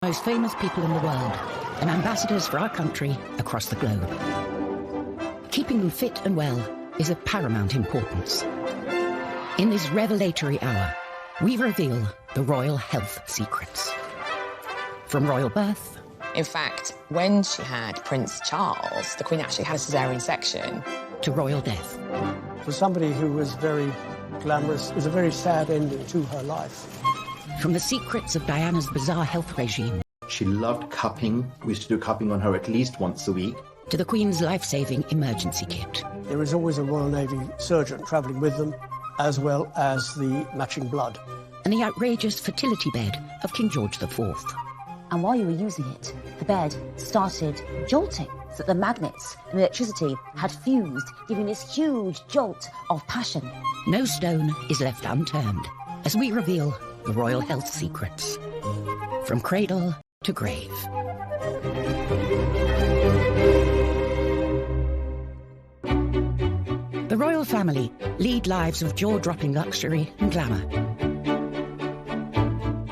Most famous people in the world and ambassadors for our country across the globe. Keeping them fit and well is of paramount importance. In this revelatory hour, we reveal the royal health secrets. From royal birth... In fact, when she had Prince Charles, the Queen actually had a caesarean section. ...to royal death. For somebody who was very glamorous, it was a very sad ending to her life. From the secrets of Diana's bizarre health regime. She loved cupping. We used to do cupping on her at least once a week. To the Queen's life-saving emergency kit. There is always a Royal Navy surgeon travelling with them, as well as the matching blood. And the outrageous fertility bed of King George IV. And while you were using it, the bed started jolting, so that the magnets and electricity had fused, giving this huge jolt of passion. No stone is left unturned as we reveal the royal health secrets. From cradle to grave. The royal family lead lives of jaw-dropping luxury and glamour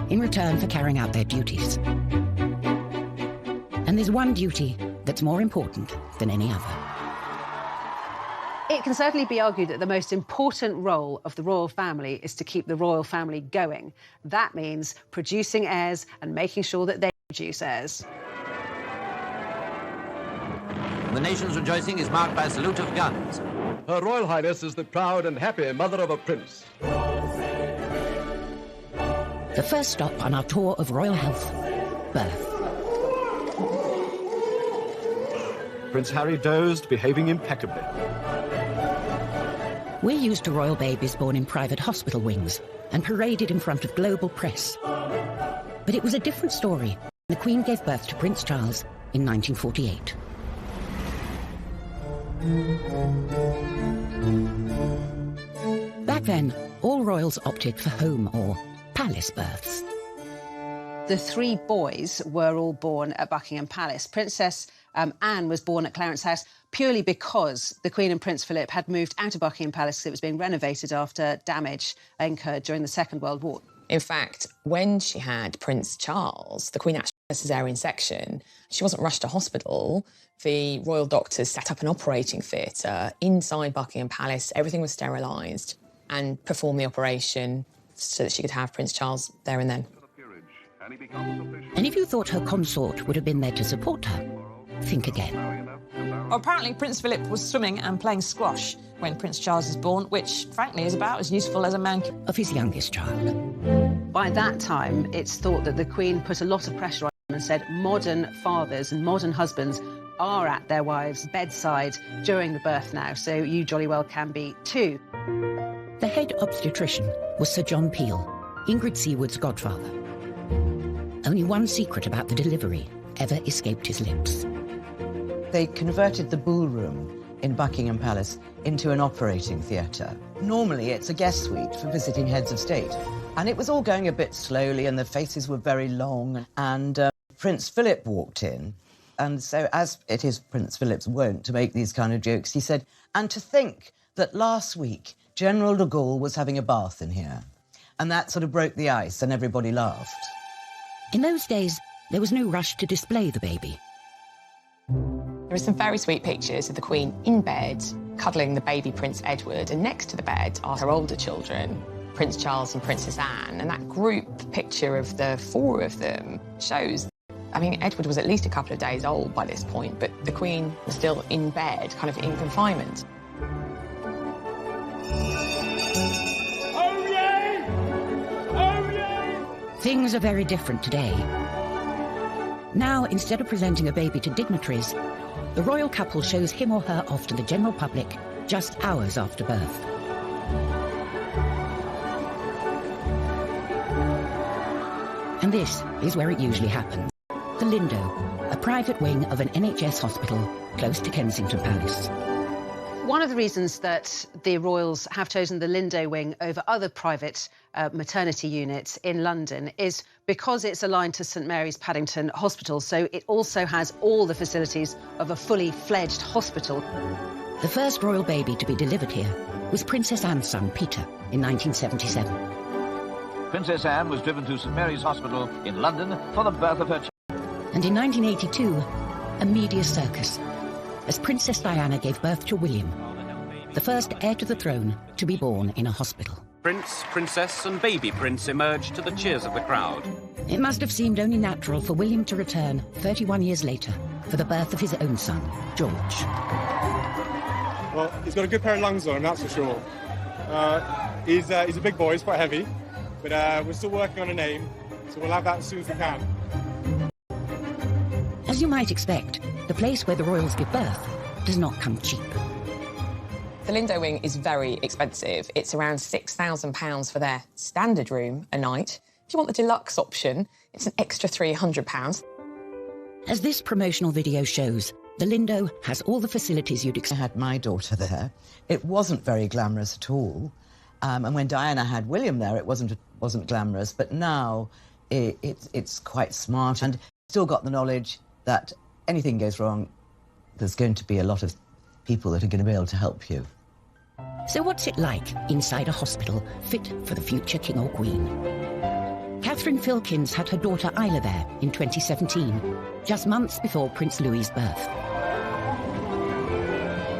in return for carrying out their duties. And there's one duty that's more important than any other. It can certainly be argued that the most important role of the royal family is to keep the royal family going. That means producing heirs and making sure that they produce heirs. The nation's rejoicing is marked by a salute of guns. Her Royal Highness is the proud and happy mother of a prince. The first stop on our tour of royal health, birth. Prince Harry dozed, behaving impeccably. We're used to royal babies born in private hospital wings and paraded in front of global press. But it was a different story. The Queen gave birth to Prince Charles in 1948. Back then, all royals opted for home or palace births. The three boys were all born at Buckingham Palace. Princess Anne was born at Clarence House purely because the Queen and Prince Philip had moved out of Buckingham Palace because it was being renovated after damage incurred during the Second World War. In fact, when she had Prince Charles, the Queen actually had a caesarean section. She wasn't rushed to hospital. The royal doctors set up an operating theatre inside Buckingham Palace. Everything was sterilised and performed the operation so that she could have Prince Charles there and then. And if you thought her consort would have been there to support her, think again. Well, apparently Prince Philip was swimming and playing squash when Prince Charles was born, which, frankly, is about as useful as a man of his youngest child. By that time, it's thought that the Queen put a lot of pressure on him and said modern fathers and modern husbands are at their wives' bedside during the birth now, so you jolly well can be too. The head obstetrician was Sir John Peel, Ingrid Seawood's godfather. Only one secret about the delivery ever escaped his lips. They converted the ballroom in Buckingham Palace into an operating theatre. Normally, it's a guest suite for visiting heads of state. And it was all going a bit slowly, and the faces were very long. And Prince Philip walked in. And so, as it is Prince Philip's wont to make these kind of jokes, he said, and to think that last week, General de Gaulle was having a bath in here. And that sort of broke the ice, and everybody laughed. In those days, there was no rush to display the baby. There are some very sweet pictures of the Queen in bed, cuddling the baby Prince Edward, and next to the bed are her older children, Prince Charles and Princess Anne, and that group picture of the four of them shows, I mean, Edward was at least a couple of days old by this point, but the Queen was still in bed, kind of in confinement. Things are very different today. Now, instead of presenting a baby to dignitaries, the royal couple shows him or her off to the general public just hours after birth. And this is where it usually happens. The Lindo, a private wing of an NHS hospital close to Kensington Palace. One of the reasons that the royals have chosen the Lindo wing over other private maternity units in London is because it's aligned to St Mary's Paddington Hospital, so it also has all the facilities of a fully fledged hospital. The first royal baby to be delivered here was Princess Anne's son, Peter, in 1977. Princess Anne was driven to St Mary's Hospital in London for the birth of her child. And in 1982, a media circus, as Princess Diana gave birth to William, the first heir to the throne to be born in a hospital. Prince, Princess and baby Prince emerged to the cheers of the crowd. It must have seemed only natural for William to return 31 years later for the birth of his own son, George. Well, he's got a good pair of lungs on him, that's for sure. He's a big boy, he's quite heavy, but we're still working on a name, so we'll have that as soon as we can. As you might expect, the place where the royals give birth does not come cheap. The Lindo wing is very expensive. It's around £6,000 for their standard room a night. If you want the deluxe option, it's an extra £300. As this promotional video shows, the Lindo has all the facilities you'd expect. I had my daughter there. It wasn't very glamorous at all. And when Diana had William there, it wasn't glamorous. But now it's quite smart, and still got the knowledge that anything goes wrong, there's going to be a lot of people that are going to be able to help you. So what's it like inside a hospital fit for the future king or queen? Catherine Filkins had her daughter Isla there in 2017, just months before Prince Louis's birth.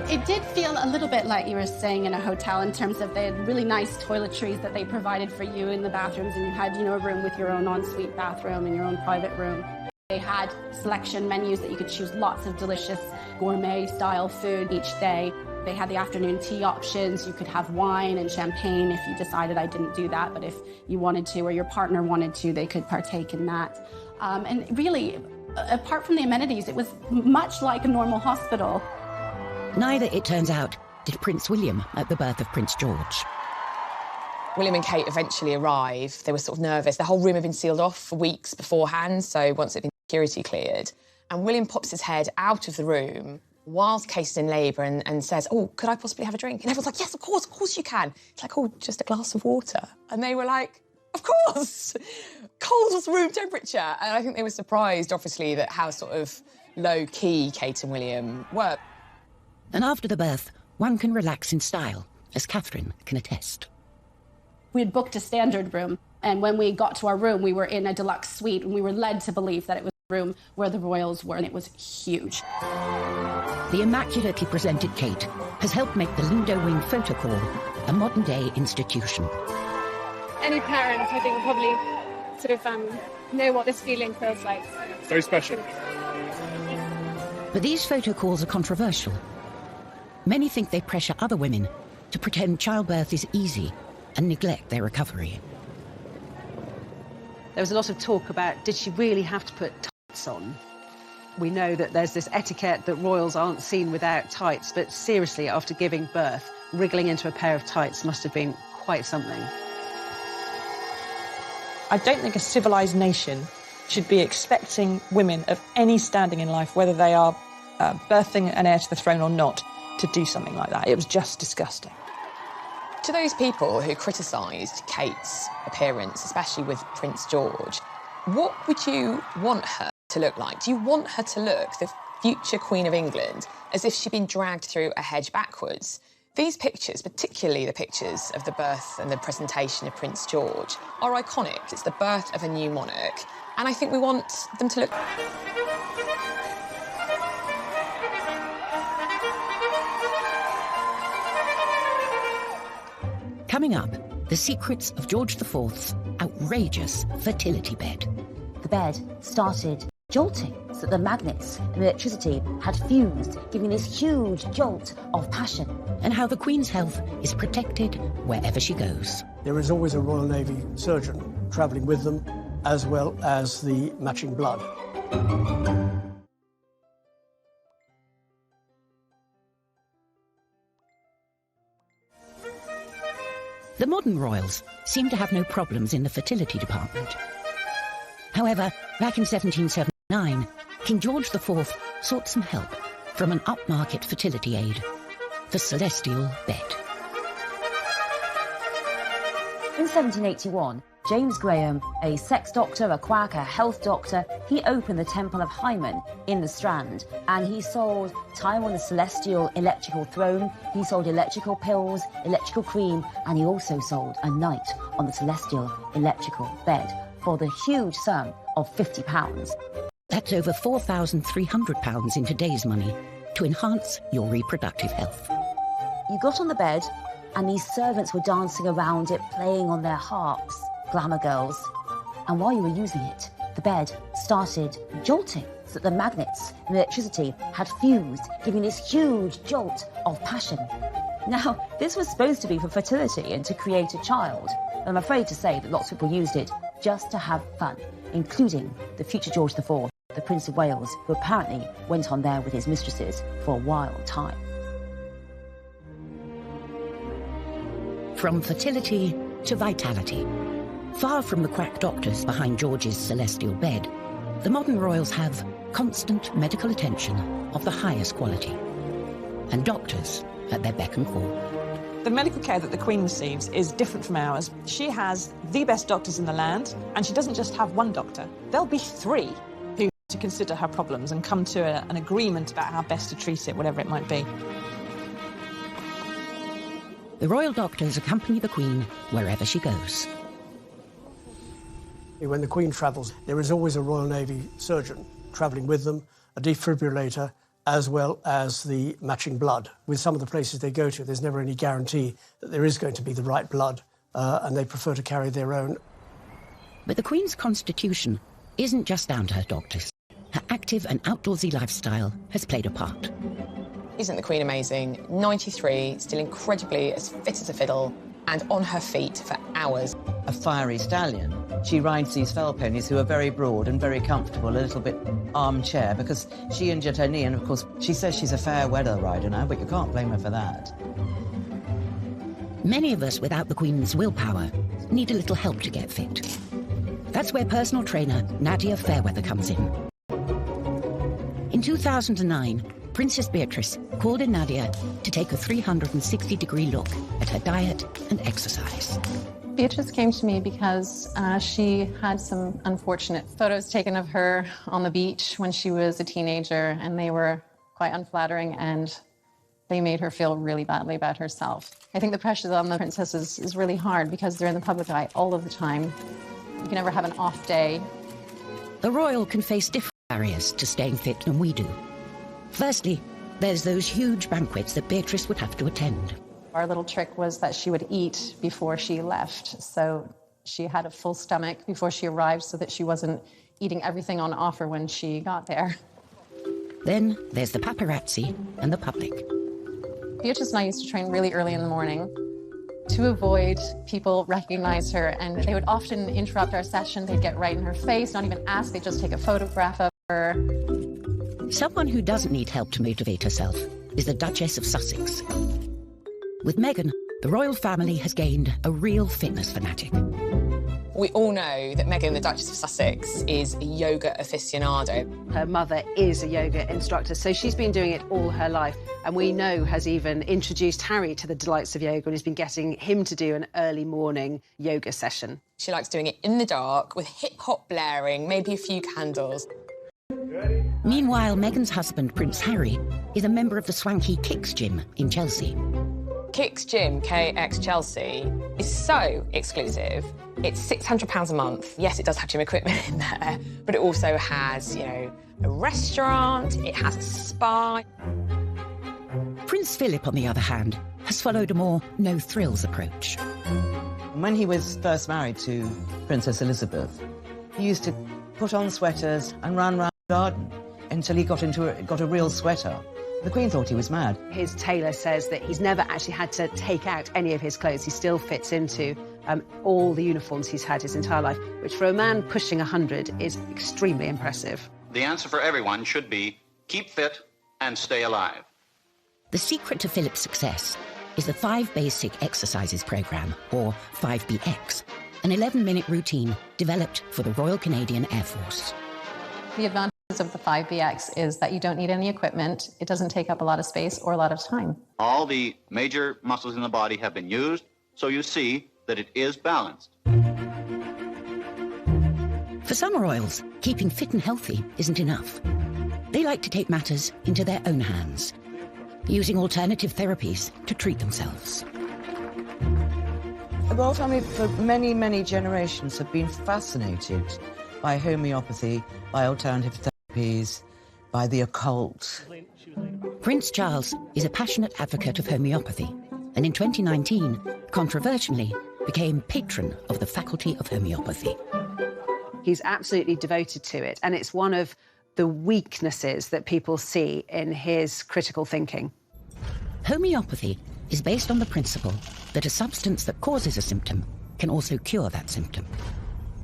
It did feel a little bit like you were staying in a hotel in terms of the really nice toiletries that they provided for you in the bathrooms, and you had, a room with your own ensuite bathroom and your own private room. They had selection menus that you could choose lots of delicious gourmet-style food each day. They had the afternoon tea options. You could have wine and champagne if you decided. I didn't do that, but if you wanted to or your partner wanted to, they could partake in that. And really, apart from the amenities, it was much like a normal hospital. Neither, it turns out, did Prince William at the birth of Prince George. William and Kate eventually arrive. They were sort of nervous. The whole room had been sealed off for weeks beforehand, so once it had been security cleared. And William pops his head out of the room whilst Kate is in labour and says, "Oh, could I possibly have a drink?" And everyone's like, "Yes, of course you can." It's like, "Oh, just a glass of water." And they were like, "Of course!" Cold was room temperature. And I think they were surprised, obviously, that how sort of low-key Kate and William were. And after the birth, one can relax in style, as Catherine can attest. We had booked a standard room, and when we got to our room, we were in a deluxe suite, and we were led to believe that it was the room where the royals were, and it was huge. The immaculately presented Kate has helped make the Lindo Wing Photocall a modern-day institution. Any parents, I think, will probably sort of know what this feeling feels like. It's very special. But these photocalls are controversial. Many think they pressure other women to pretend childbirth is easy and neglect their recovery. There was a lot of talk about, did she really have to put tights on? We know that there's this etiquette that royals aren't seen without tights, but seriously, after giving birth, wriggling into a pair of tights must have been quite something. I don't think a civilised nation should be expecting women of any standing in life, whether they are birthing an heir to the throne or not, to do something like that. It was just disgusting. To those people who criticised Kate's appearance, especially with Prince George, what would you want her to look like? Do you want her to look, the future Queen of England, as if she'd been dragged through a hedge backwards? These pictures, particularly the pictures of the birth and the presentation of Prince George, are iconic. It's the birth of a new monarch, and I think we want them to look... Coming up, the secrets of George IV's outrageous fertility bed. The bed started jolting so that the magnets and electricity had fused, giving this huge jolt of passion. And how the Queen's health is protected wherever she goes. There is always a Royal Navy surgeon travelling with them, as well as the matching blood. The modern royals seem to have no problems in the fertility department. However, back in 1779, King George IV sought some help from an upmarket fertility aid, the celestial bed. In 1781, James Graham, a sex doctor, a quack, a health doctor, he opened the Temple of Hymen in the Strand, and he sold time on the celestial electrical throne, he sold electrical pills, electrical cream, and he also sold a night on the celestial electrical bed for the huge sum of £50. That's over £4,300 in today's money to enhance your reproductive health. You got on the bed, and these servants were dancing around it, playing on their harps, glamour girls. And while you were using it, the bed started jolting, so that the magnets and electricity had fused, giving this huge jolt of passion. Now, this was supposed to be for fertility and to create a child. And I'm afraid to say that lots of people used it just to have fun, including the future George IV, the Prince of Wales, who apparently went on there with his mistresses for a wild time. From fertility to vitality. Far from the quack doctors behind George's celestial bed, the modern royals have constant medical attention of the highest quality, and doctors at their beck and call. The medical care that the Queen receives is different from ours. She has the best doctors in the land, and she doesn't just have one doctor. There'll be three who to consider her problems and come to an agreement about how best to treat it, whatever it might be. The royal doctors accompany the Queen wherever she goes. When the Queen travels, there is always a Royal Navy surgeon travelling with them, a defibrillator, as well as the matching blood. With some of the places they go to, there's never any guarantee that there is going to be the right blood, and they prefer to carry their own. But the Queen's constitution isn't just down to her doctors. Her active and outdoorsy lifestyle has played a part. Isn't the Queen amazing? 93, still incredibly as fit as a fiddle, and on her feet for hours. A fiery stallion. She rides these fell ponies who are very broad and very comfortable, a little bit armchair, because she injured her knee, and of course she says she's a fair weather rider now, but you can't blame her for that. Many of us without the Queen's willpower need a little help to get fit. That's where personal trainer Nadia Fairweather comes in. In 2009, Princess Beatrice called in Nadia to take a 360-degree look at her diet and exercise. Beatrice came to me because she had some unfortunate photos taken of her on the beach when she was a teenager, and they were quite unflattering, and they made her feel really badly about herself. I think the pressure on the princesses is really hard because they're in the public eye all of the time. You can never have an off day. The royal can face different barriers to staying fit than we do. Firstly, there's those huge banquets that Beatrice would have to attend. Our little trick was that she would eat before she left, so she had a full stomach before she arrived so that she wasn't eating everything on offer when she got there. Then there's the paparazzi and the public. Beatrice and I used to train really early in the morning to avoid people recognize her, and they would often interrupt our session. They'd get right in her face, not even ask, they'd just take a photograph of her. Someone who doesn't need help to motivate herself is the Duchess of Sussex. With Meghan, the royal family has gained a real fitness fanatic. We all know that Meghan, the Duchess of Sussex, is a yoga aficionado. Her mother is a yoga instructor, so she's been doing it all her life, and we know has even introduced Harry to the delights of yoga and has been getting him to do an early morning yoga session. She likes doing it in the dark with hip-hop blaring, maybe a few candles. Meanwhile, Meghan's husband, Prince Harry, is a member of the swanky Kicks gym in Chelsea. Kicks Gym, KX Chelsea, is so exclusive. It's £600 a month. Yes, it does have gym equipment in there, but it also has, you know, a restaurant, it has a spa. Prince Philip, on the other hand, has followed a more no-thrills approach. When he was first married to Princess Elizabeth, he used to put on sweaters and run around the garden until he got a real sweater. The Queen thought he was mad. His tailor says that he's never actually had to take out any of his clothes. He still fits into all the uniforms he's had his entire life, which for a man pushing 100 is extremely impressive. The answer for everyone should be keep fit and stay alive. The secret to Philip's success is the 5 Basic Exercises Programme, or 5BX, an 11-minute routine developed for the Royal Canadian Air Force. The advantage of the 5BX is that you don't need any equipment, it doesn't take up a lot of space or a lot of time. All the major muscles in the body have been used, so you see that it is balanced. For some royals, keeping fit and healthy isn't enough. They like to take matters into their own hands, using alternative therapies to treat themselves. The royal family for many, many generations have been fascinated by homeopathy, by alternative therapies, by the occult. Prince Charles is a passionate advocate of homeopathy, and in 2019, controversially, became patron of the Faculty of Homeopathy. He's absolutely devoted to it, and it's one of the weaknesses that people see in his critical thinking. Homeopathy is based on the principle that a substance that causes a symptom can also cure that symptom.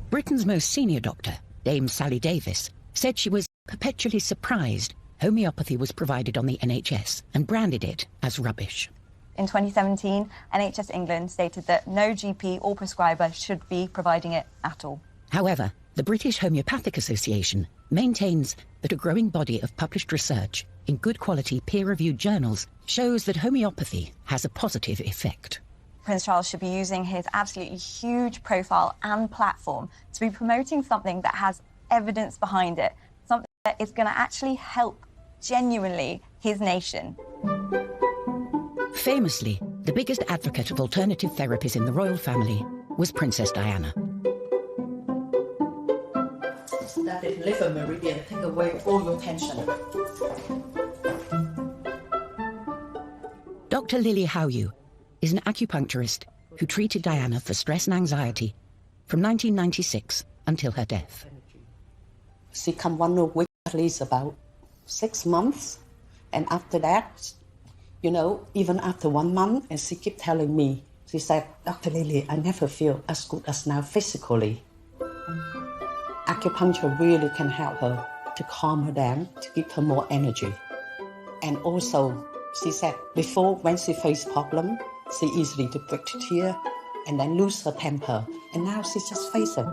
Britain's most senior doctor, Dame Sally Davis, said she was perpetually surprised homeopathy was provided on the NHS and branded it as rubbish. In 2017, NHS England stated that no GP or prescriber should be providing it at all. However, the British Homeopathic Association maintains that a growing body of published research in good quality peer-reviewed journals shows that homeopathy has a positive effect. Prince Charles should be using his absolutely huge profile and platform to be promoting something that has evidence behind it, something that is going to actually help genuinely his nation. Famously, the biggest advocate of alternative therapies in the royal family was Princess Diana. That is liver meridian, take away all your tension. Dr. Lily Howe is an acupuncturist who treated Diana for stress and anxiety from 1996 until her death. She come 1 week, at least about 6 months, and after that, you know, even after 1 month, and she kept telling me, she said, Dr. Lily, I never feel as good as now physically. Acupuncture really can help her to calm her down, to give her more energy. And also, she said, before when she faced problem, she easily to break to tear and then lose her temper. And now she just face it.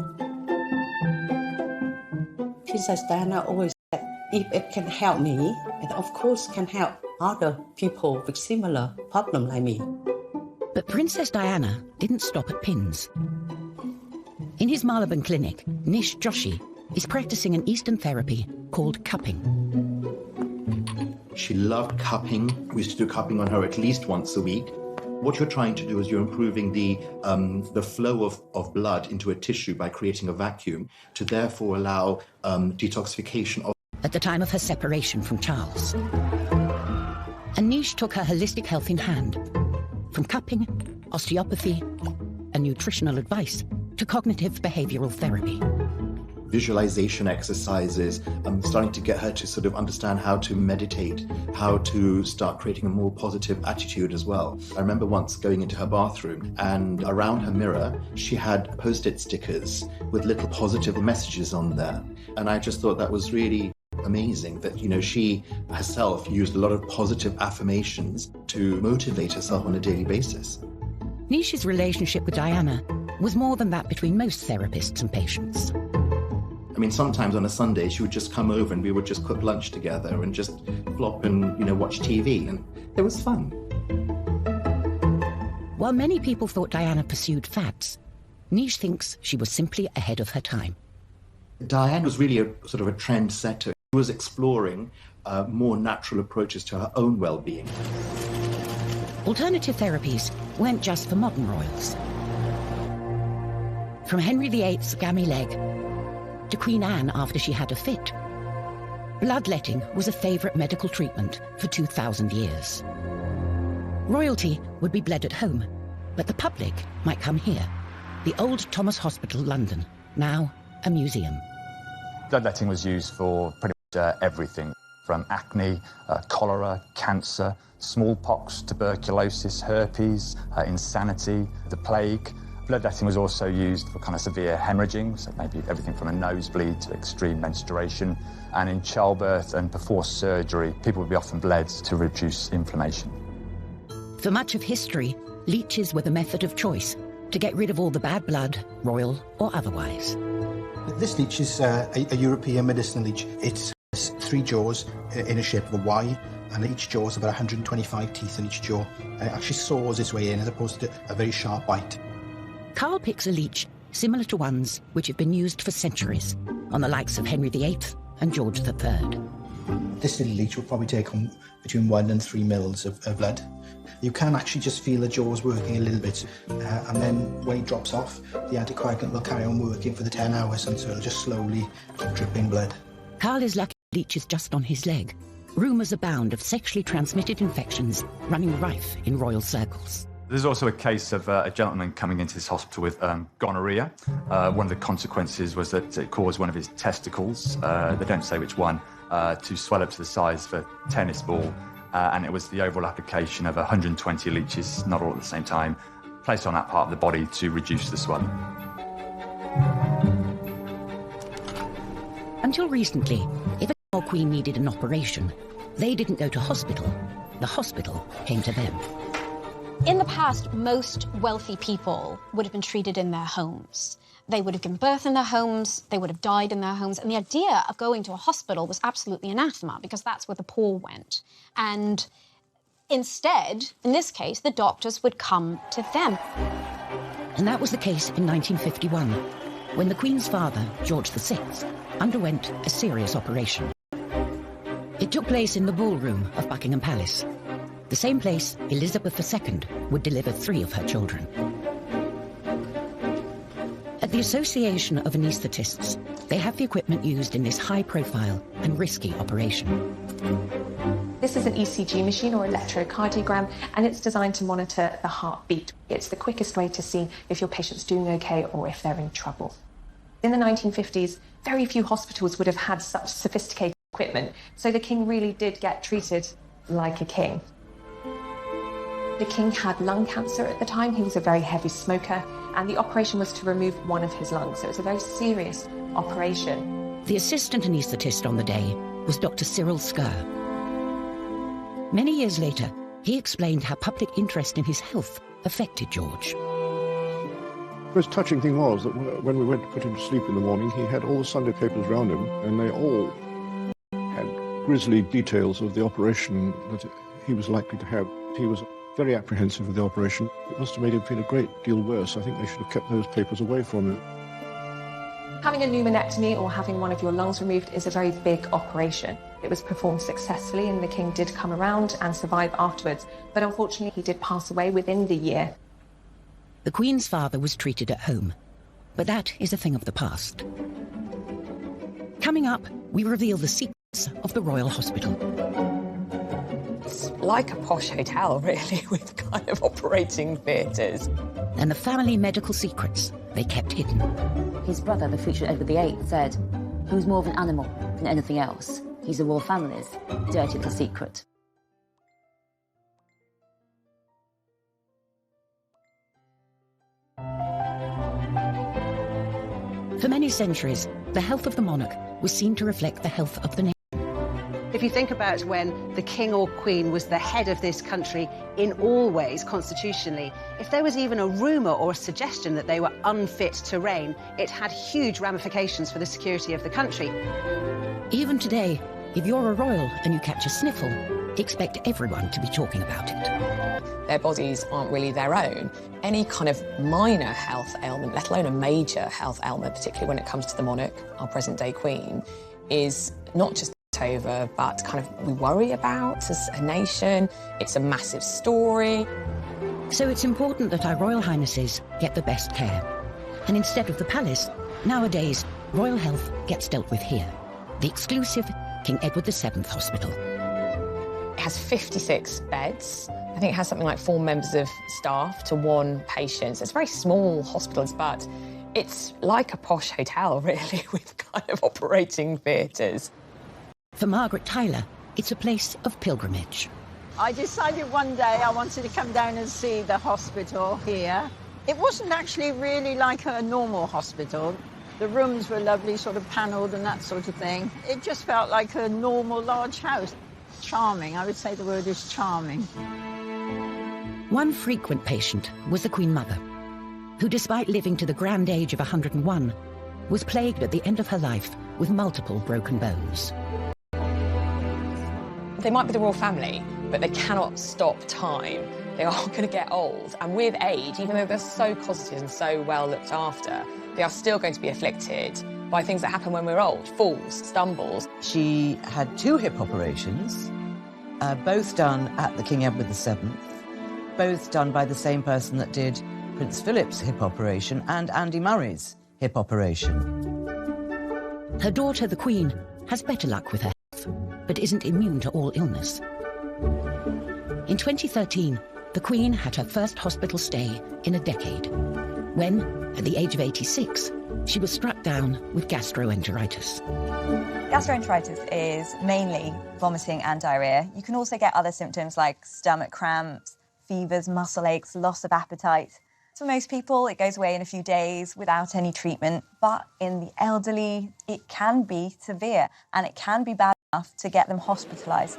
Princess Diana always said, if it can help me, it of course can help other people with similar problem like me. But Princess Diana didn't stop at pins. In his Marylebone clinic, Nish Joshi is practicing an Eastern therapy called cupping. She loved cupping. We used to do cupping on her at least once a week. What you're trying to do is you're improving the flow of blood into a tissue by creating a vacuum to therefore allow detoxification of... At the time of her separation from Charles. And Nish took her holistic health in hand, from cupping, osteopathy, and nutritional advice to cognitive behavioral therapy. Visualization exercises, starting to get her to sort of understand how to meditate, how to start creating a more positive attitude as well. I remember once going into her bathroom and around her mirror, she had Post-it stickers with little positive messages on there. And I just thought that was really amazing that, you know, she herself used a lot of positive affirmations to motivate herself on a daily basis. Nish's relationship with Diana was more than that between most therapists and patients. I mean, sometimes on a Sunday, she would just come over and we would just cook lunch together and just flop and, you know, watch TV, and it was fun. While many people thought Diana pursued fads, Nish thinks she was simply ahead of her time. Diana was really a sort of a trendsetter. She was exploring more natural approaches to her own well-being. Alternative therapies weren't just for modern royals. From Henry VIII's gammy leg to Queen Anne after she had a fit, bloodletting was a favourite medical treatment for 2,000 years. Royalty would be bled at home, but the public might come here, the Old Thomas Hospital, London, now a museum. Bloodletting was used for pretty much everything, from acne, cholera, cancer, smallpox, tuberculosis, herpes, insanity, the plague. Bloodletting was also used for kind of severe hemorrhaging, so maybe everything from a nosebleed to extreme menstruation. And in childbirth and before surgery, people would be often bled to reduce inflammation. For much of history, leeches were the method of choice to get rid of all the bad blood, royal or otherwise. This leech is a European medicinal leech. It has 3 jaws in the shape of a Y, and each jaw is about 125 teeth in each jaw. And it actually saws its way in as opposed to a very sharp bite. Carl picks a leech similar to ones which have been used for centuries on the likes of Henry VIII and George III. This little leech will probably take on between 1 and 3 mils of blood. You can actually just feel the jaws working a little bit, and then when it drops off, the anticoagulant will carry on working for the 10 hours, and so it'll just slowly keep dripping blood. Carl is lucky the leech is just on his leg. Rumours abound of sexually transmitted infections running rife in royal circles. There's also a case of a gentleman coming into this hospital with gonorrhea. One of the consequences was that it caused one of his testicles, they don't say which one, to swell up to the size of a tennis ball. And it was the overall application of 120 leeches, not all at the same time, placed on that part of the body to reduce the swelling. Until recently, if a king or queen needed an operation, they didn't go to hospital. The hospital came to them. In the past, most wealthy people would have been treated in their homes. They would have given birth in their homes, they would have died in their homes, and the idea of going to a hospital was absolutely anathema because that's where the poor went. And instead, in this case, the doctors would come to them. And that was the case in 1951, when the Queen's father, George VI, underwent a serious operation. It took place in the ballroom of Buckingham Palace, the same place Elizabeth II would deliver 3 of her children. At the Association of Anaesthetists, they have the equipment used in this high-profile and risky operation. This is an ECG machine or electrocardiogram, and it's designed to monitor the heartbeat. It's the quickest way to see if your patient's doing okay or if they're in trouble. In the 1950s, very few hospitals would have had such sophisticated equipment, so the king really did get treated like a king. The king had lung cancer at the time. He was a very heavy smoker, and the operation was to remove one of his lungs, so it was a very serious operation. The assistant anaesthetist on the day was Dr. Cyril Skerr. Many years later, he explained how public interest in his health affected George. The most touching thing was that when we went to put him to sleep in the morning, he had all the Sunday papers round him, and they all had grisly details of the operation that he was likely to have. He was very apprehensive of the operation. It must have made him feel a great deal worse. I think they should have kept those papers away from him. Having a pneumonectomy or having one of your lungs removed is a very big operation. It was performed successfully, and the king did come around and survive afterwards, but unfortunately he did pass away within the year. The Queen's father was treated at home, but that is a thing of the past. Coming up, we reveal the secrets of the Royal Hospital. It's like a posh hotel, really, with kind of operating theatres. And the family medical secrets they kept hidden. His brother, the future Edward VIII, said he was more of an animal than anything else. He's the royal family's dirty little secret. For many centuries, the health of the monarch was seen to reflect the health of the nation. If you think about when the king or queen was the head of this country in all ways, constitutionally, if there was even a rumour or a suggestion that they were unfit to reign, it had huge ramifications for the security of the country. Even today, if you're a royal and you catch a sniffle, expect everyone to be talking about it. Their bodies aren't really their own. Any kind of minor health ailment, let alone a major health ailment, particularly when it comes to the monarch, our present-day queen, is not just over, but kind of we worry about as a nation. It's a massive story. So it's important that our Royal Highnesses get the best care. And instead of the palace, nowadays, royal health gets dealt with here. The exclusive King Edward VII Hospital. It has 56 beds. I think it has something like 4 members of staff to 1 patient. So it's very small hospitals, but it's like a posh hotel, really, with kind of operating theatres. For Margaret Tyler, it's a place of pilgrimage. I decided one day I wanted to come down and see the hospital here. It wasn't actually really like a normal hospital. The rooms were lovely, sort of panelled and that sort of thing. It just felt like a normal large house. Charming, I would say the word is charming. One frequent patient was the Queen Mother, who, despite living to the grand age of 101, was plagued at the end of her life with multiple broken bones. They might be the royal family, but they cannot stop time. they are going to get old, and with age, even though they're so cosseted and so well looked after, they are still going to be afflicted by things that happen when we're old, falls, stumbles. She had 2 hip operations, both done at the King Edward VII, both done by the same person that did Prince Philip's hip operation and Andy Murray's hip operation. Her daughter, the Queen, has better luck with her health, but isn't immune to all illness. In 2013, the Queen had her first hospital stay in a decade, when, at the age of 86, she was struck down with gastroenteritis. Gastroenteritis is mainly vomiting and diarrhea. You can also get other symptoms like stomach cramps, fevers, muscle aches, loss of appetite. For most people, it goes away in a few days without any treatment, but in the elderly, it can be severe and it can be bad enough to get them hospitalised.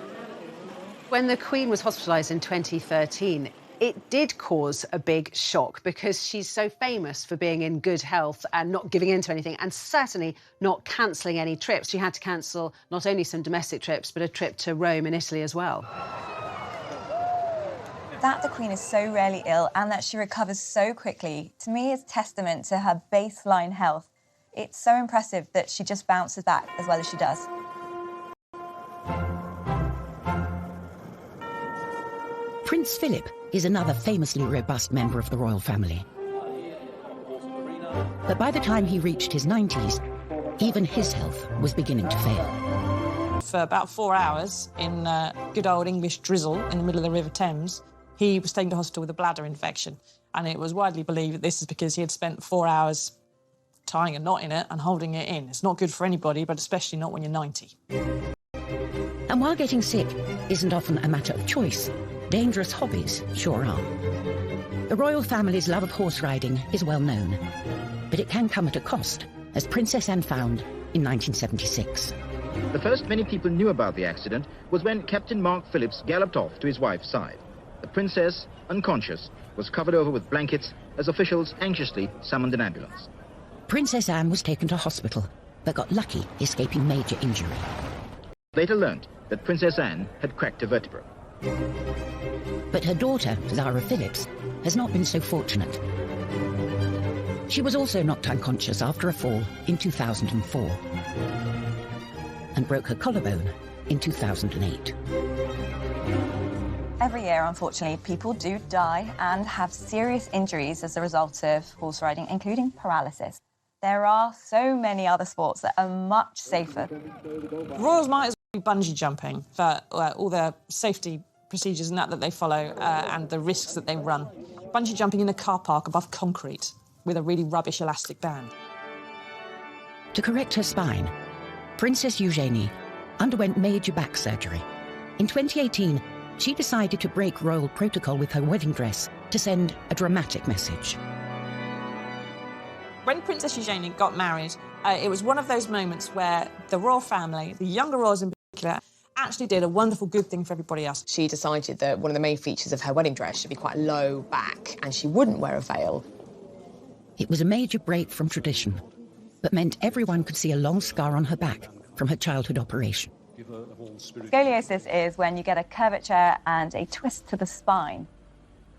When the Queen was hospitalised in 2013, it did cause a big shock because she's so famous for being in good health and not giving in to anything, and certainly not cancelling any trips. She had to cancel not only some domestic trips, but a trip to Rome in Italy as well. That the Queen is so rarely ill and that she recovers so quickly, to me, is testament to her baseline health. It's so impressive that she just bounces back as well as she does. Prince Philip is another famously robust member of the royal family. But by the time he reached his 90s, even his health was beginning to fail. For about 4 hours in good old English drizzle in the middle of the River Thames, he was taken to hospital with a bladder infection. And it was widely believed that this is because he had spent 4 hours tying a knot in it and holding it in. It's not good for anybody, but especially not when you're 90. And while getting sick isn't often a matter of choice, dangerous hobbies sure are. The royal family's love of horse riding is well known, but it can come at a cost, as Princess Anne found in 1976. The first many people knew about the accident was when Captain Mark Phillips galloped off to his wife's side. The princess, unconscious, was covered over with blankets as officials anxiously summoned an ambulance. Princess Anne was taken to hospital, but got lucky escaping major injury. Later learnt that Princess Anne had cracked a vertebra. But her daughter, Zara Phillips, has not been so fortunate. She was also knocked unconscious after a fall in 2004 and broke her collarbone in 2008. Every year, unfortunately, people do die and have serious injuries as a result of horse riding, including paralysis. There are so many other sports that are much safer. Royals might as well be bungee jumping for all the safety procedures and that they follow and the risks that they run. Bungee jumping in a car park above concrete with a really rubbish elastic band. To correct her spine, Princess Eugenie underwent major back surgery. In 2018, she decided to break royal protocol with her wedding dress to send a dramatic message. When Princess Eugenie got married, it was one of those moments where the royal family, the younger royals in particular, actually did a wonderful good thing for everybody else. She decided that one of the main features of her wedding dress should be quite low back, and she wouldn't wear a veil. It was a major break from tradition, but meant everyone could see a long scar on her back from her childhood operation. Scoliosis is when you get a curvature and a twist to the spine.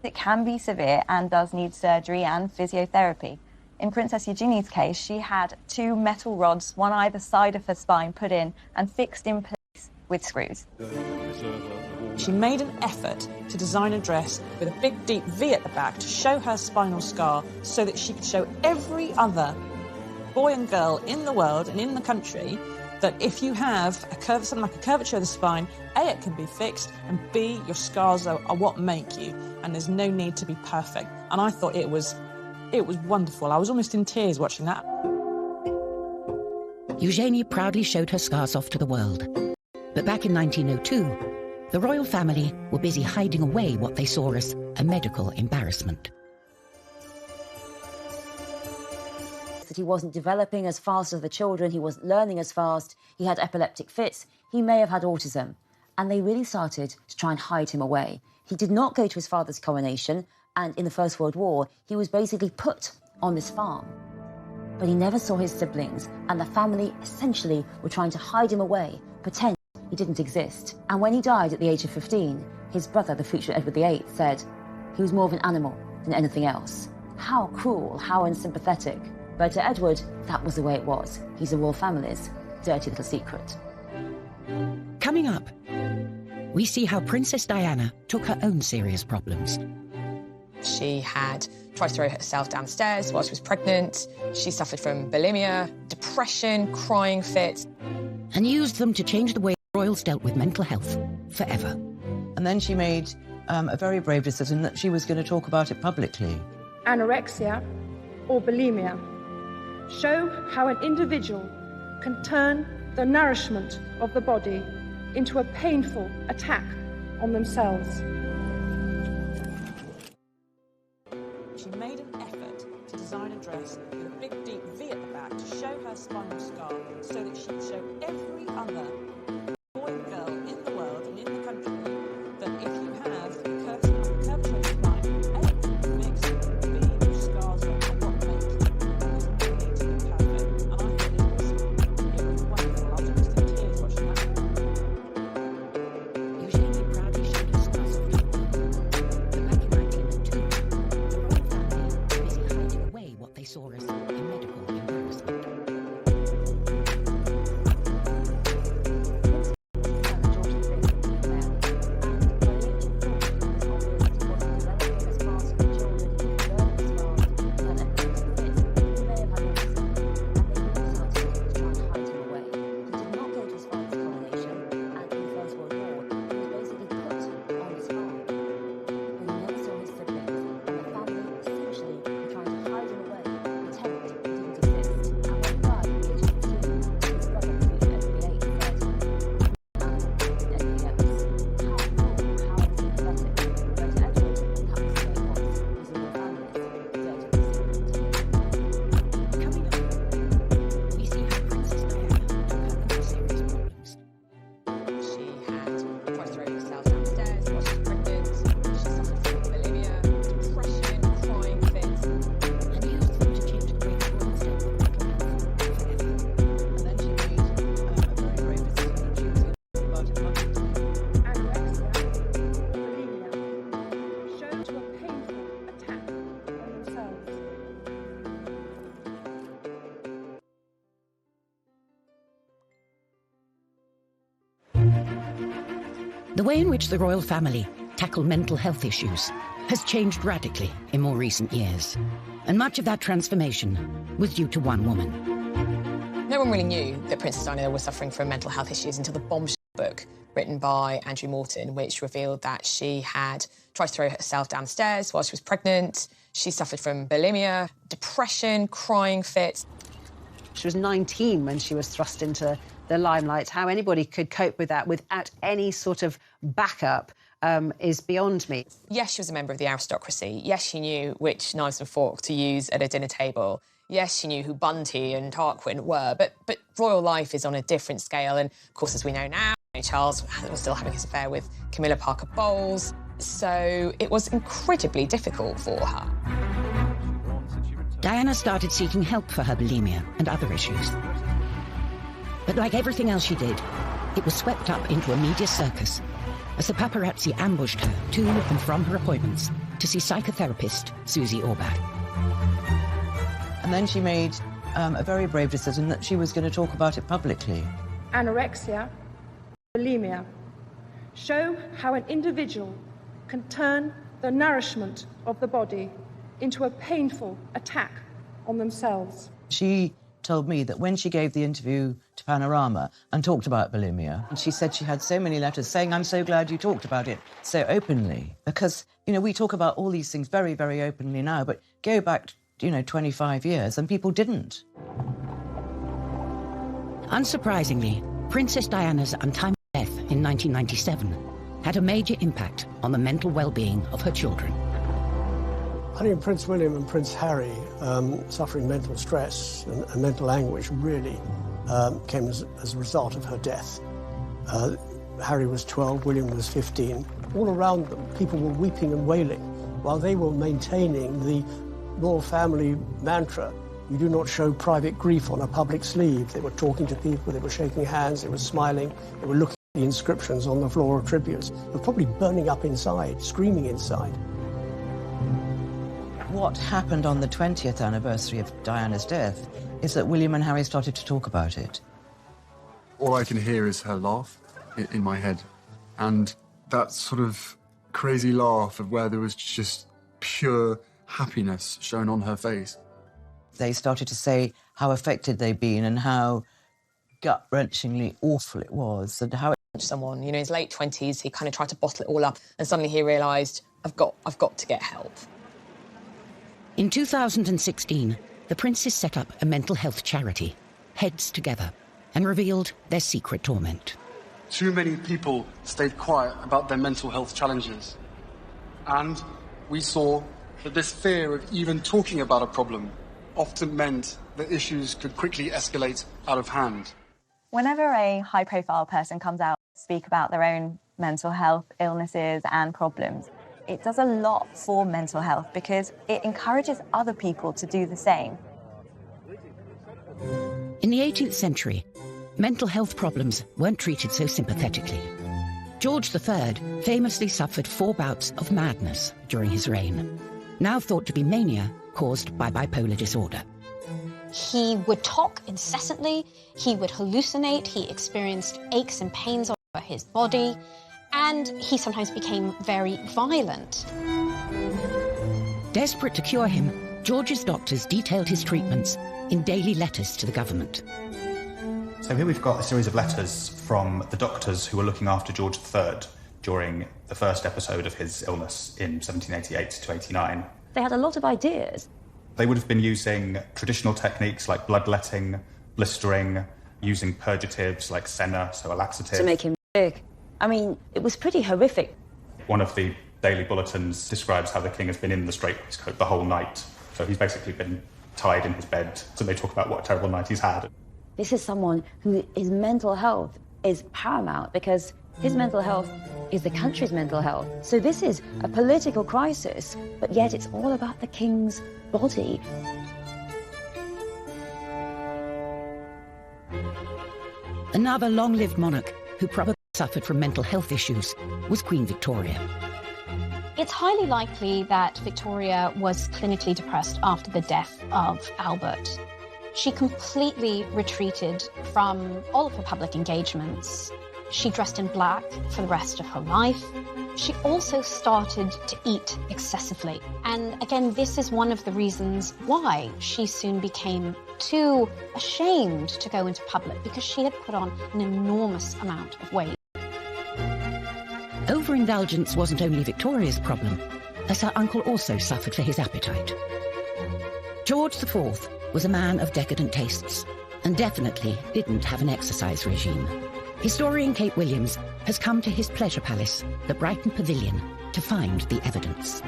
It can be severe and does need surgery and physiotherapy. In Princess Eugenie's case, she had 2 metal rods, one either side of her spine, put in and fixed in place with screws. She made an effort to design a dress with a big, deep V at the back to show her spinal scar so that she could show every other boy and girl in the world and in the country that if you have something like a curvature of the spine, A, it can be fixed, and B, your scars are what make you, and there's no need to be perfect. And I thought it was wonderful. I was almost in tears watching that. Eugenie proudly showed her scars off to the world. But back in 1902, the royal family were busy hiding away what they saw as a medical embarrassment. That he wasn't developing as fast as the children, he wasn't learning as fast, he had epileptic fits, he may have had autism. And they really started to try and hide him away. He did not go to his father's coronation, and in the First World War, he was basically put on this farm. But he never saw his siblings, and the family essentially were trying to hide him away, pretend he didn't exist. And when he died at the age of 15, his brother, the future Edward VIII, said, He was more of an animal than anything else. How cruel, how unsympathetic. But to Edward, that was the way it was. He's the royal family's dirty little secret. Coming up, we see how Princess Diana took her own serious problems. She had tried to throw herself down the stairs while she was pregnant. She suffered from bulimia, depression, crying fits. And used them to change the way royals dealt with mental health forever. And then she made a very brave decision that she was going to talk about it publicly. Anorexia or bulimia show how an individual can turn the nourishment of the body into a painful attack on themselves. She made an effort to design a dress with a big deep V at the back to show her spinal scar so that she'd show every other boy and girl in the world and in the country that if you have a curvature spine, A, makes B, scars are what make you perfect. And I thought it was wonderful. I was almost in tears watching that. Usually they proudly showed her scars off to the world. But back in 1902, the royal family were busy hiding away what they saw as a medical embarrassment. The way in which the royal family tackle mental health issues has changed radically in more recent years. And much of that transformation was due to one woman. No one really knew that Princess Diana was suffering from mental health issues until the bombshell book written by Andrew Morton, which revealed that she had tried to throw herself down the stairs while she was pregnant. She suffered from bulimia, depression, crying fits. She was 19 when she was thrust into the limelight. How anybody could cope with that without any sort of backup is beyond me. Yes, she was a member of the aristocracy. Yes, she knew which knives and forks to use at a dinner table. Yes, she knew who Bunty and Tarquin were, but royal life is on a different scale. And, of course, as we know now, Charles was still having his affair with Camilla Parker Bowles, so it was incredibly difficult for her. Diana started seeking help for her bulimia and other issues. But like everything else she did, it was swept up into a media circus as the paparazzi ambushed her to and from her appointments to see psychotherapist Susie Orbach. And then she made a very brave decision that she was going to talk about it publicly. Anorexia, bulimia show how an individual can turn the nourishment of the body into a painful attack on themselves. She told me that when she gave the interview to Panorama and talked about bulimia, and she said she had so many letters saying, "I'm so glad you talked about it so openly." Because, you know, we talk about all these things very, very openly now, but go back, 25 years and people didn't. Unsurprisingly, Princess Diana's untimely death in 1997 had a major impact on the mental well-being of her children. I think Prince William and Prince Harry suffering mental stress and mental anguish really came as a result of her death. Harry was 12, William was 15. All around them, people were weeping and wailing while they were maintaining the royal family mantra, "You do not show private grief on a public sleeve." They were talking to people, they were shaking hands, they were smiling, they were looking at the inscriptions on the floor of tributes. They were probably burning up inside, screaming inside. What happened on the 20th anniversary of Diana's death is that William and Harry started to talk about it. All I can hear is her laugh in my head. And that sort of crazy laugh of where there was just pure happiness shown on her face. They started to say how affected they'd been and how gut-wrenchingly awful it was and how... Someone, in his late 20s, he kind of tried to bottle it all up and suddenly he realised, I've got to get help. In 2016, the princes set up a mental health charity, Heads Together, and revealed their secret torment. Too many people stayed quiet about their mental health challenges. And we saw that this fear of even talking about a problem often meant that issues could quickly escalate out of hand. Whenever a high-profile person comes out to speak about their own mental health illnesses and problems, it does a lot for mental health because it encourages other people to do the same. In the 18th century, mental health problems weren't treated so sympathetically. George III famously suffered 4 bouts of madness during his reign, now thought to be mania caused by bipolar disorder. He would talk incessantly, he would hallucinate, he experienced aches and pains all over his body, and he sometimes became very violent. Desperate to cure him, George's doctors detailed his treatments in daily letters to the government. So here we've got a series of letters from the doctors who were looking after George III during the first episode of his illness in 1788 to 89. They had a lot of ideas. They would have been using traditional techniques like bloodletting, blistering, using purgatives like senna, so a laxative. To make him big. I mean, it was pretty horrific. One of the daily bulletins describes how the king has been in the straitwaistcoat the whole night. So he's basically been tied in his bed. So they talk about what a terrible night he's had. This is someone who his mental health is paramount because his mental health is the country's mental health. So this is a political crisis, but yet it's all about the king's body. Another long-lived monarch who probably suffered from mental health issues was Queen Victoria. It's highly likely that Victoria was clinically depressed after the death of Albert. She completely retreated from all of her public engagements. She dressed in black for the rest of her life. She also started to eat excessively. And again, this is one of the reasons why she soon became too ashamed to go into public, because she had put on an enormous amount of weight. Overindulgence wasn't only Victoria's problem, as her uncle also suffered for his appetite. George IV was a man of decadent tastes, and definitely didn't have an exercise regime. Historian Kate Williams has come to his pleasure palace, the Brighton Pavilion, to find the evidence.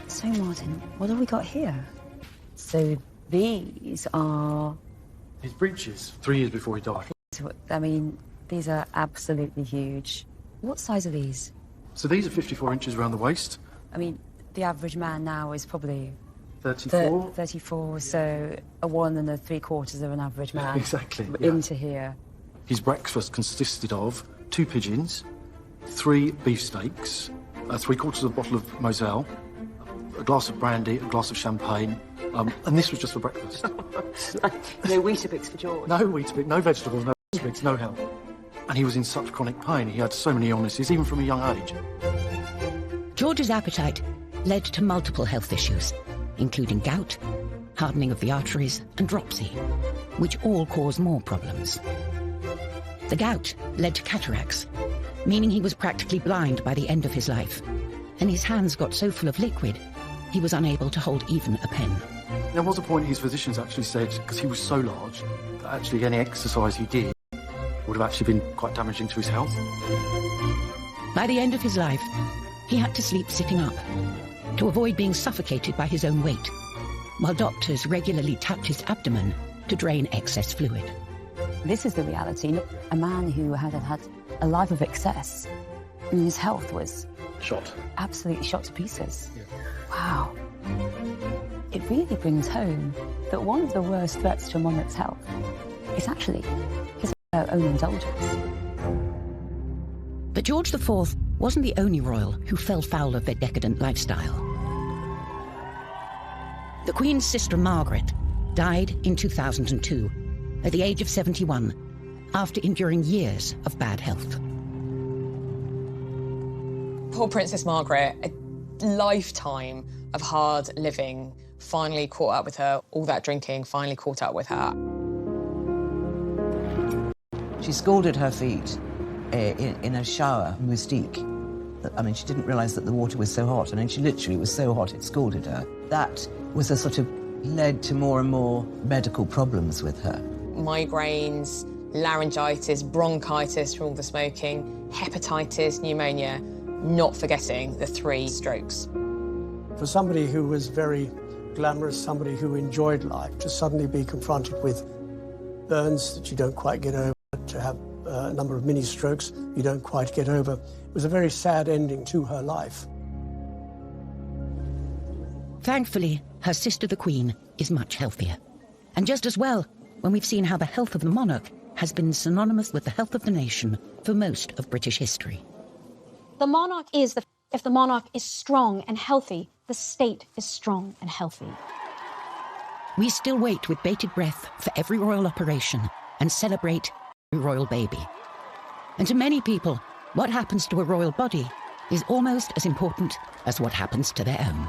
So, Martin, what have we got here? So these are... His breeches, 3 years before he died. I mean, these are absolutely huge. What size are these? So these are 54 inches around the waist. I mean, the average man now is probably... 34? 34, so a 1 3/4 of an average man. Exactly, yeah. Into here. His breakfast consisted of 2 pigeons, 3 beefsteaks, 3/4 of a bottle of Moselle, a glass of brandy, a glass of champagne, and this was just for breakfast. No Weetabix for George. No Weetabix, no vegetables, no Weetabix, no help. And he was in such chronic pain. He had so many illnesses, even from a young age. George's appetite led to multiple health issues, including gout, hardening of the arteries, and dropsy, which all cause more problems. The gout led to cataracts, meaning he was practically blind by the end of his life, and his hands got so full of liquid, he was unable to hold even a pen. There was a point his physicians actually said, because he was so large, that actually any exercise he did would have actually been quite damaging to his health. By the end of his life, he had to sleep sitting up to avoid being suffocated by his own weight, while doctors regularly tapped his abdomen to drain excess fluid. This is the reality. A man who had had a life of excess, and his health was... Shot. Absolutely shot to pieces. Yeah. Wow. It really brings home that one of the worst threats to a monarch's health is actually his own indulgence. But George IV wasn't the only royal who fell foul of their decadent lifestyle. The Queen's sister Margaret died in 2002 at the age of 71 after enduring years of bad health. Poor Princess Margaret, a lifetime of hard living finally caught up with her. All that drinking finally caught up with her. She scalded her feet in a shower, moustique. I mean, she didn't realise that the water was so hot. I mean, she literally was so hot it scalded her. That was a sort of led to more and more medical problems with her. Migraines, laryngitis, bronchitis from all the smoking, hepatitis, pneumonia, not forgetting the 3 strokes. For somebody who was very glamorous, somebody who enjoyed life, to suddenly be confronted with burns that you don't quite get over, to have a number of mini strokes you don't quite get over, it was a very sad ending to her life. Thankfully, her sister the Queen is much healthier. And just as well, when we've seen how the health of the monarch has been synonymous with the health of the nation for most of British history. The monarch is if the monarch is strong and healthy, the state is strong and healthy. We still wait with bated breath for every royal operation and celebrate every royal baby. And to many people, what happens to a royal body is almost as important as what happens to their own.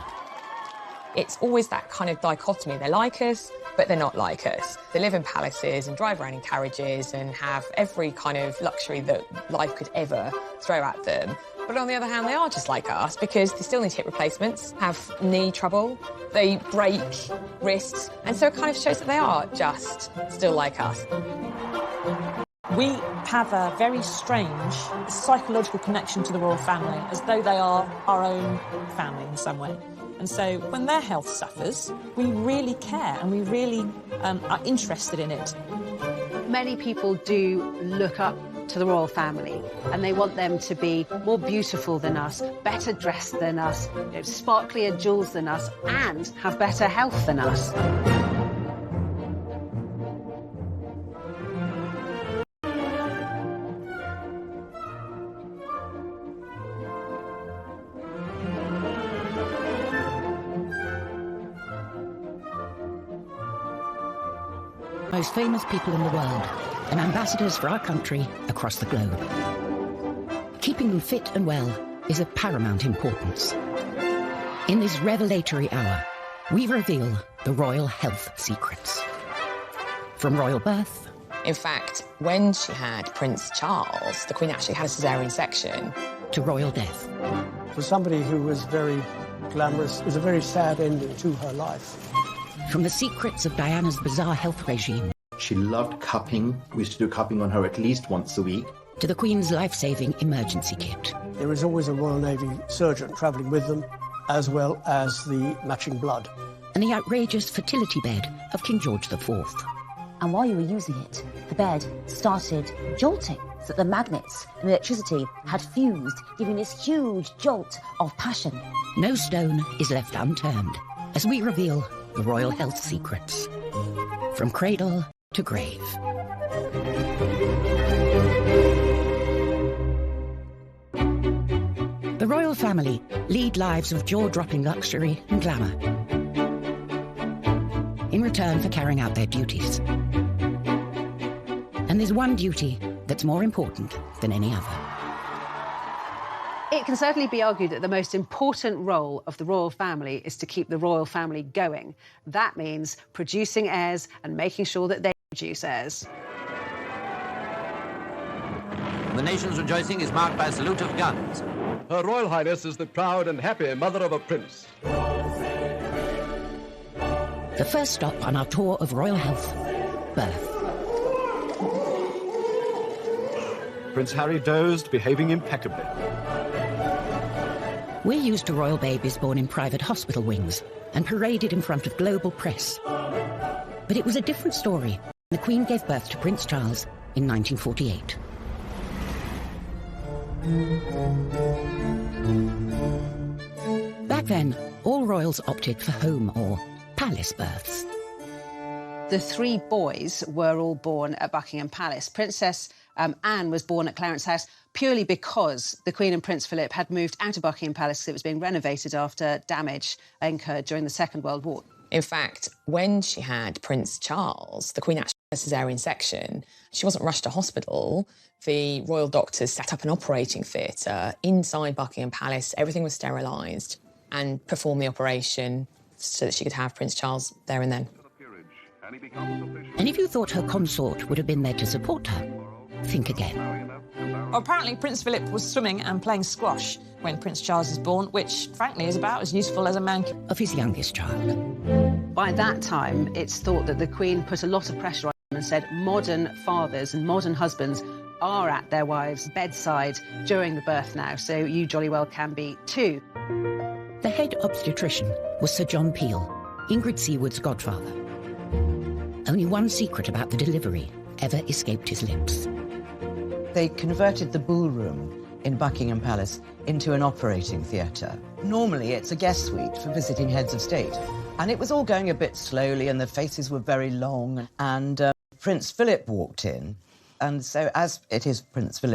It's always that kind of dichotomy. They're like us, but they're not like us. They live in palaces and drive around in carriages and have every kind of luxury that life could ever throw at them. But on the other hand, they are just like us because they still need hip replacements, have knee trouble, they break wrists, and so it kind of shows that they are just still like us. We have a very strange psychological connection to the royal family, as though they are our own family in some way. And so when their health suffers, we really care and we really are interested in it. Many people do look up to the royal family and they want them to be more beautiful than us, better dressed than us, sparklier jewels than us, and have better health than us. Most famous people in the world and ambassadors for our country across the globe. Keeping them fit and well is of paramount importance. In this revelatory hour, we reveal the royal health secrets. From royal birth. In fact, when she had Prince Charles, the Queen actually had a caesarean section. To royal death. For somebody who was very glamorous, it was a very sad ending to her life. From the secrets of Diana's bizarre health regime. She loved cupping. We used to do cupping on her at least once a week. To the Queen's life-saving emergency kit. There was always a Royal Navy surgeon travelling with them, as well as the matching blood. And the outrageous fertility bed of King George IV. And while you were using it, the bed started jolting, so that the magnets and electricity had fused, giving this huge jolt of passion. No stone is left unturned as we reveal the royal health secrets. From cradle to grave. The royal family lead lives of jaw-dropping luxury and glamour in return for carrying out their duties. And there's one duty that's more important than any other. It can certainly be argued that the most important role of the royal family is to keep the royal family going. That means producing heirs and making sure that they produce heirs. The nation's rejoicing is marked by a salute of guns. Her Royal Highness is the proud and happy mother of a prince. The first stop on our tour of royal health, birth. Prince Harry dozed, behaving impeccably. We're used to royal babies born in private hospital wings and paraded in front of global press. But it was a different story. The Queen gave birth to Prince Charles in 1948. Back then, all royals opted for home or palace births. The 3 boys were all born at Buckingham Palace. Princess Anne was born at Clarence House purely because the Queen and Prince Philip had moved out of Buckingham Palace because it was being renovated after damage incurred during the Second World War. In fact, when she had Prince Charles, the Queen actually had a caesarean section. She wasn't rushed to hospital. The royal doctors set up an operating theatre inside Buckingham Palace. Everything was sterilised and performed the operation so that she could have Prince Charles there and then. And if you thought her consort would have been there to support her, think again. Well, apparently Prince Philip was swimming and playing squash when Prince Charles was born, which, frankly, is about as useful as a man of his youngest child. By that time, it's thought that the Queen put a lot of pressure on him and said modern fathers and modern husbands are at their wives' bedside during the birth now, so you jolly well can be too. The head obstetrician was Sir John Peel, Ingrid Seward's godfather. Only one secret about the delivery ever escaped his lips. They converted the ballroom in Buckingham Palace into an operating theatre. Normally, it's a guest suite for visiting heads of state. And it was all going a bit slowly, and the faces were very long. And Prince Philip walked in. And so, as it is Prince Philip